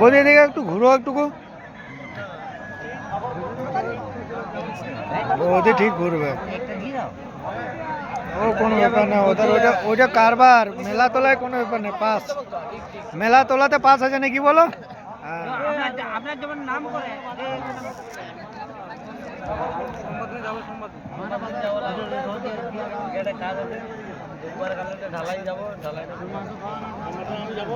বলি এদিকে একটু ঘুরো একটুকু। ওদের ঠিক ঘুরবে, ও কোনো ব্যাপার না। ওদের ওইটা কারবার, মেলা তোলায় কোনো ব্যাপার নেই। পাস, মেলা তোলাতে পাস আছে নাকি বলো? আপনার যেমন নাম করে ঢালাই যাবো, ঢালাই যাবো,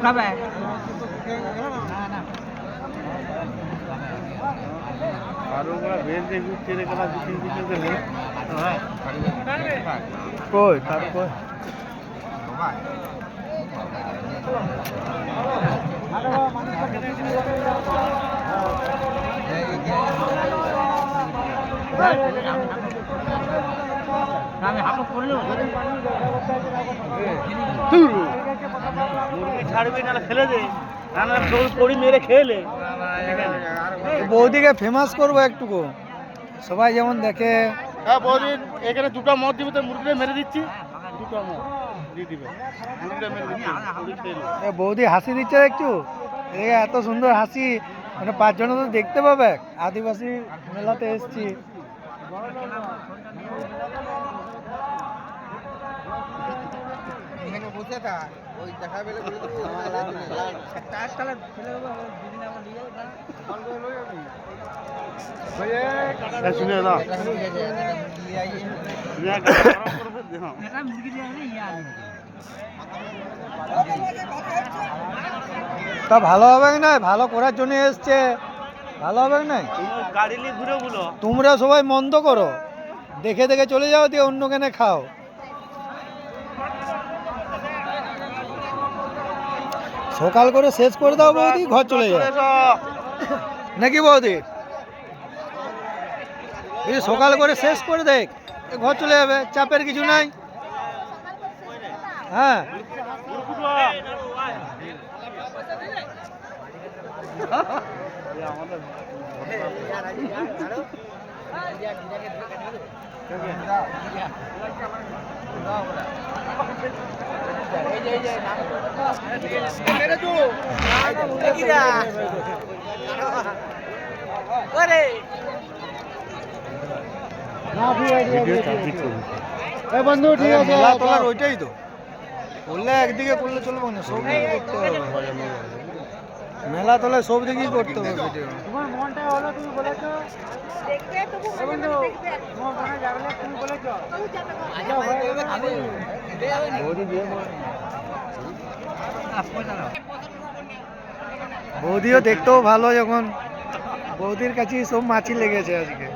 খাবে কই তার কই ছাড়বি না, ফেলে দে, পড়ি মেরে খেলে। বৌদিকে ফেমাস করবো একটুকু, সবাই যেমন দেখে। হ্যাঁ বৌদি, এখানে দুটো মদ দিবে তো মুরগিটা মেরে দিচ্ছি, দুটো মদ দিয়ে দিবে, মুরগিটা মেরে দিচ্ছি। বৌদি হাসি দিচ্ছে একটু, এত সুন্দর হাসি, মানে 5 জন তো দেখতে পাবে। আদিবাসী মেলাতে এসছি। তা ভালো হবে না, ভালো করার জন্য এসছে, ভালো হবে না। গাড়ি নিয়ে ঘুরে বলো, তোমরা সবাই মন্দ করো, দেখে দেখে চলে যাও, দিয়ে অন্য কেনে খাও। সকাল করে শেষ করে দাও বৌদি, ঘর চলে যাও নাকি বৌদি? এই সকাল করে শেষ করে দেখ, ঘর চলে যাবে, চাপের কিছু নাই। হ্যাঁ বন্ধু, ঠিক আছে, মেলা তোলার ওইটাই তো করলে, একদিকে করলে চলবে না, সব দিকে করতে হবে। মেলা তোলায় সব দিকেই করতে হবে ভিডিও। তোমার মনটা হলো, তুমি বলেছো দেখবে, তবু বন্ধু তোমার মনে জাগলে তুমি বলেছো বৌদিও দেখতেও ভালো, যখন বৌদির কাছেই সব মাছি লেগেছে আজকে।